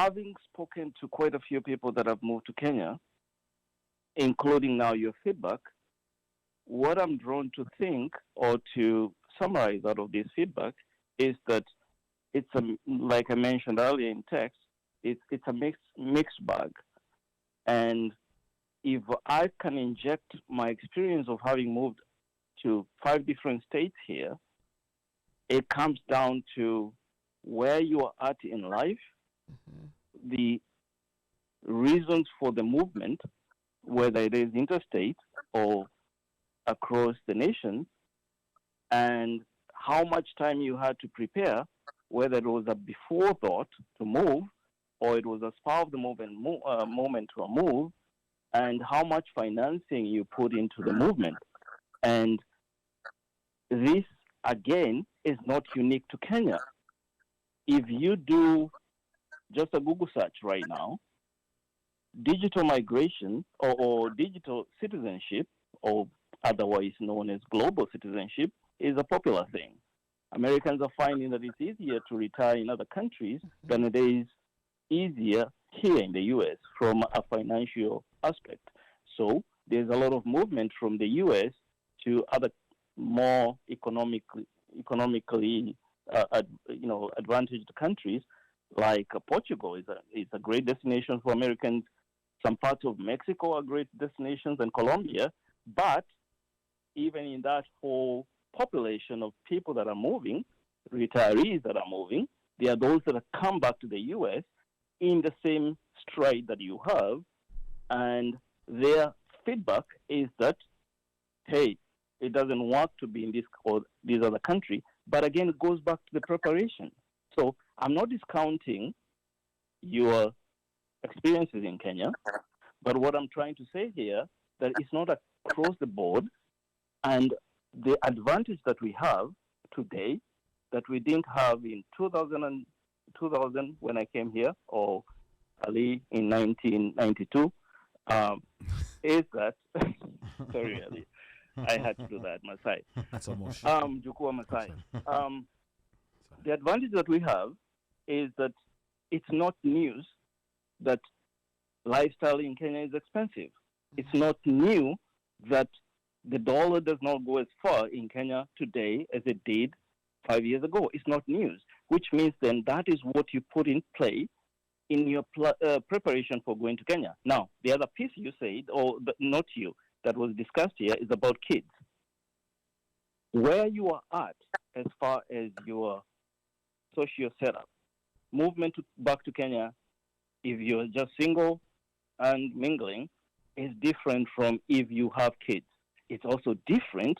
having spoken to quite a few people that have moved to Kenya, including now your feedback, what I'm drawn to think or to summarize out of this feedback is that it's like I mentioned earlier in text, it's a mixed bag. And if I can inject my experience of having moved to 5 different states here, it comes down to where you are at in life, the reasons for the movement, whether it is interstate or across the nation, and how much time you had to prepare, whether it was a before thought to move or it was a spur of the moment to a move, and how much financing you put into the movement. And this, again, is not unique to Kenya. If you do just a Google search right now, digital migration or digital citizenship, or otherwise known as global citizenship, is a popular thing. Americans are finding that it's easier to retire in other countries than it is easier here in the U.S. from a financial aspect. So there's a lot of movement from the U.S. to other more economically advantaged countries, like Portugal is a great destination for Americans. Some parts of Mexico are great destinations, and Colombia. But even in that whole population of people that are moving, retirees that are moving, there are those that have come back to the U.S. in the same stride that you have, and their feedback is that, hey, it doesn't work to be in this or this other country. But again, it goes back to the preparation. So I'm not discounting your experiences in Kenya, but what I'm trying to say here, that it's not across the board, and the advantage that we have today that we didn't have in 2000 when I came here, or early in 1992, is that, sorry, Ali, I had to do that, Masai. That's almost Jukua Masai. The advantage that we have is that it's not news that lifestyle in Kenya is expensive. It's not new that the dollar does not go as far in Kenya today as it did 5 years ago. It's not news, which means then that is what you put in play in your preparation for going to Kenya. Now, the other piece you said, or not you, that was discussed here is about kids. Where you are at as far as your social setup, movement back to Kenya, if you're just single and mingling, is different from if you have kids. It's also different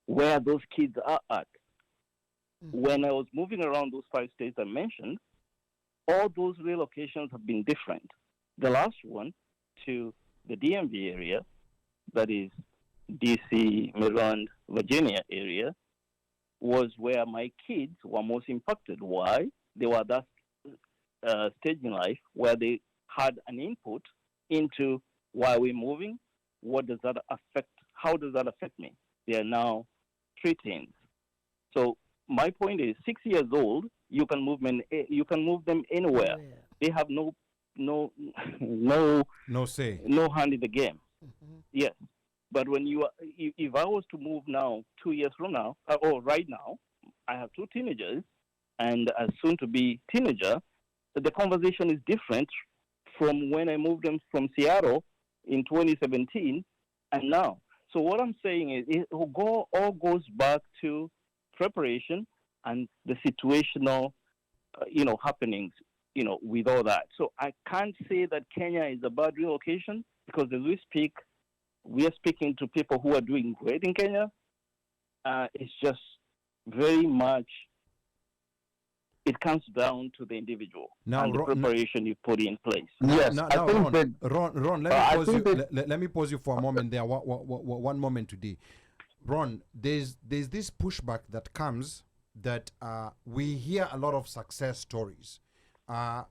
where those kids are at. When I was moving around those 5 states I mentioned, all those relocations have been different. The last one to the DMV area, that is DC, Maryland, Virginia area, was where my kids were most impacted. Why? They were at that stage in life where they had an input into why we're moving, what does that affect, how does that affect me? They are now preteens. So my point is, 6 years old, you can move them anywhere. They have no say, no hand in the game. Yes, but when if I was to move now, 2 years from now, or right now, I have 2 teenagers and a soon-to-be teenager. The conversation is different from when I moved them from Seattle in 2017 and now. So what I'm saying is, it all goes back to preparation and the situational, happenings, with all that. So I can't say that Kenya is a bad relocation, because as we speak, we are speaking to people who are doing great in Kenya. It's just very much, it comes down to the individual and the preparation you put in place. Yes, I think Ron, let me pause you for a moment there. One moment today. Ron, there's this pushback that comes that we hear a lot of success stories.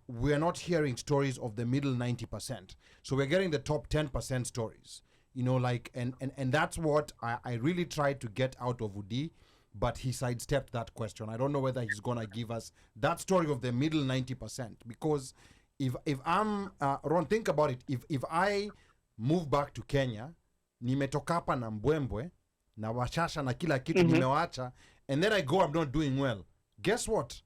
We're not hearing stories of the middle 90%. So we're getting the top 10% stories. And that's what I really tried to get out of Udi, but he sidestepped that question. I don't know whether he's going to give us that story of the middle 90%, because if I'm Ron, think about it. If I move back to Kenya, nimetoka hapa na mbwembwe na washasha na kila kitu nimewacha, and then I go, I'm not doing well. Guess what?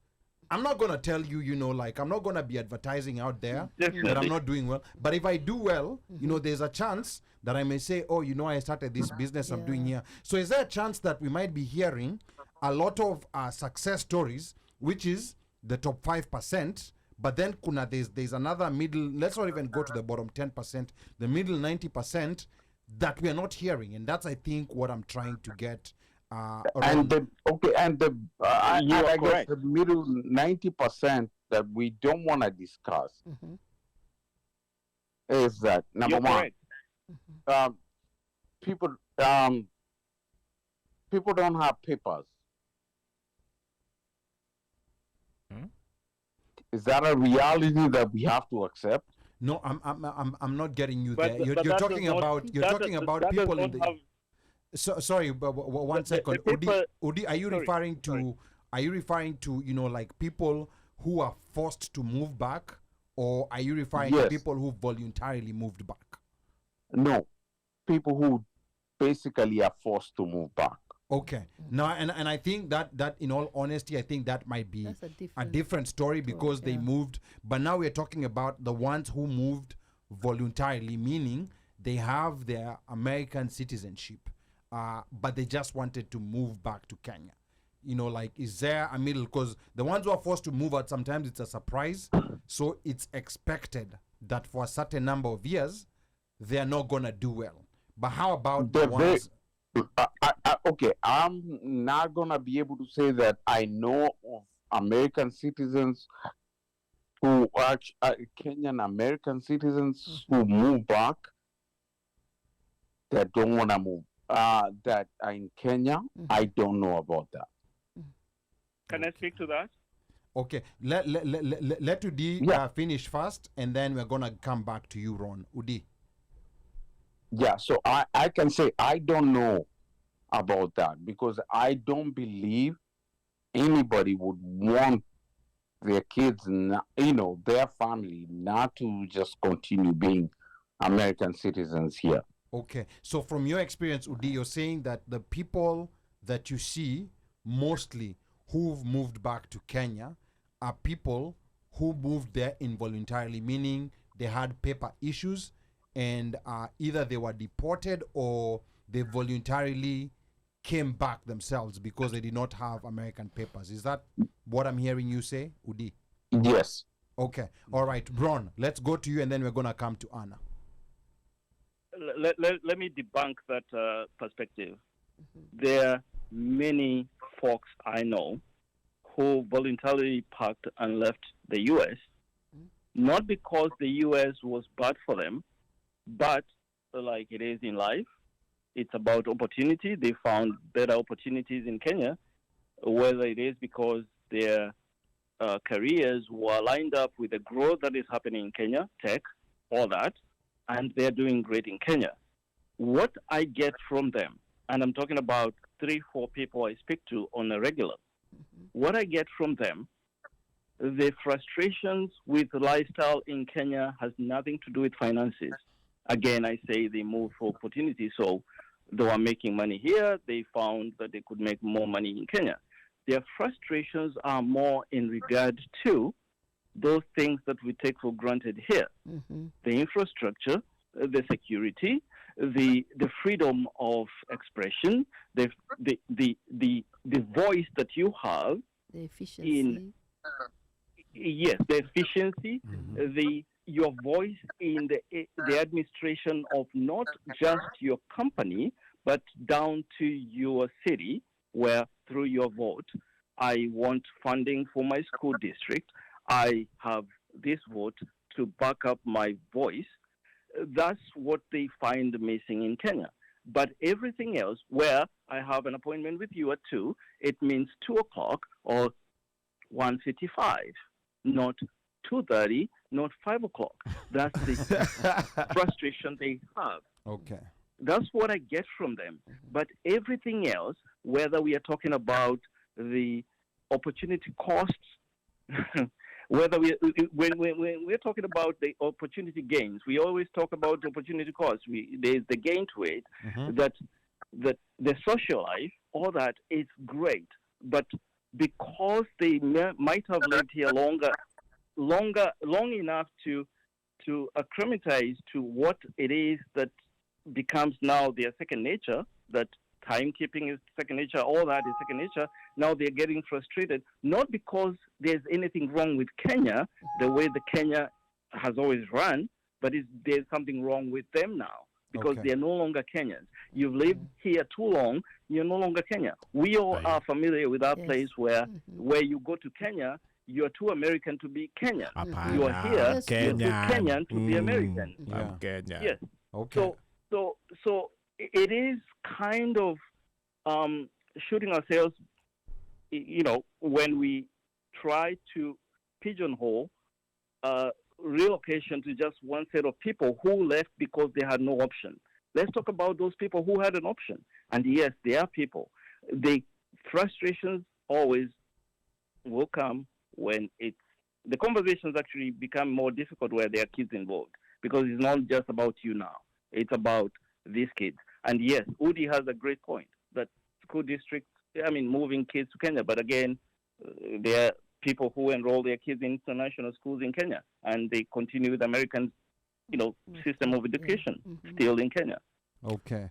I'm not going to tell you, like, I'm not going to be advertising out there that I'm not doing well. But if I do well, there's a chance that I may say, oh, I started this business I'm doing here. So is there a chance that we might be hearing a lot of success stories, which is the top 5%, but then there's another middle, let's not even go to the bottom 10%, the middle 90% that we are not hearing. And that's, I think, what I'm trying to get I guess the middle 90% that we don't want to discuss is that number one, people don't have papers. Is that a reality that we have to accept? No, I'm not getting you there. You're talking about people in the. So sorry, but one second. Udi, are you referring to like people who are forced to move back, or are you referring to people who voluntarily moved back? No, people who basically are forced to move back. Okay. Now, and I think that in all honesty, I think that might be a different story because they moved. But now we're talking about the ones who moved voluntarily, meaning they have their American citizenship. But they just wanted to move back to Kenya. Like, is there a middle? Because the ones who are forced to move out, sometimes it's a surprise. So it's expected that for a certain number of years, they're not going to do well. But how about the ones... Okay, I'm not going to be able to say that I know of American citizens who are Kenyan American citizens who move back that don't want to move. That are in Kenya, I don't know about that. Can I speak to that? Okay, let Udi finish first, and then we're gonna come back to you, Ron. Udi. Yeah, so I can say I don't know about that because I don't believe anybody would want their kids, their family, not to just continue being American citizens here. Okay, so from your experience, Udi, you're saying that the people that you see mostly who've moved back to Kenya are people who moved there involuntarily, meaning they had paper issues and either they were deported or they voluntarily came back themselves because they did not have American papers. Is that what I'm hearing you say, Udi? Yes. Okay, all right, Ron, let's go to you and then we're going to come to Anna. Let me debunk that perspective. There are many folks I know who voluntarily packed and left the U.S., not because the U.S. was bad for them, but like it is in life, it's about opportunity. They found better opportunities in Kenya, whether it is because their careers were lined up with the growth that is happening in Kenya, tech, all that, and they're doing great in Kenya. What I get from them, and I'm talking about 3-4 people I speak to on a regular, what I get from them, the frustrations with lifestyle in Kenya has nothing to do with finances. Again, I say they moved for opportunity, so they were making money here, they found that they could make more money in Kenya. Their frustrations are more in regard to those things that we take for granted here. The infrastructure, the security, the freedom of expression, the voice that you have, the efficiency. The efficiency, your voice in the administration of not just your company, but down to your city, where through your vote, I want funding for my school district. I have this vote to back up my voice. That's what they find missing in Kenya. But everything else, where I have an appointment with you at 2, it means 2 o'clock or 1:55, not 2:30, not 5 o'clock. That's the frustration they have. Okay. That's what I get from them. But everything else, whether we are talking about the opportunity costs, Whether when we're talking about the opportunity gains, we always talk about the opportunity costs. There's the gain to it, that the social life, all that is great, but because they might have lived here long enough to acclimatize to what it is that becomes now their second nature, that timekeeping is second nature, all that is second nature. Now they're getting frustrated, not because there's anything wrong with Kenya, the way the Kenya has always run, but there's something wrong with them now, because they're no longer Kenyans. You've lived here too long, you're no longer Kenya. We all are familiar with our place where you go to Kenya, you're too American to be Kenyan. You are here, you're too Kenyan to be American. I'm Kenyan. Yes. Okay. So it is kind of shooting ourselves, when we try to pigeonhole relocation to just one set of people who left because they had no option. Let's talk about those people who had an option. And yes, they are people. The frustrations always will come when the conversations actually become more difficult where there are kids involved, because it's not just about you now. It's about these kids. And yes, Udi has a great point that school districts, moving kids to Kenya, but again, there are people who enroll their kids in international schools in Kenya, and they continue with American, system of education still in Kenya. Okay.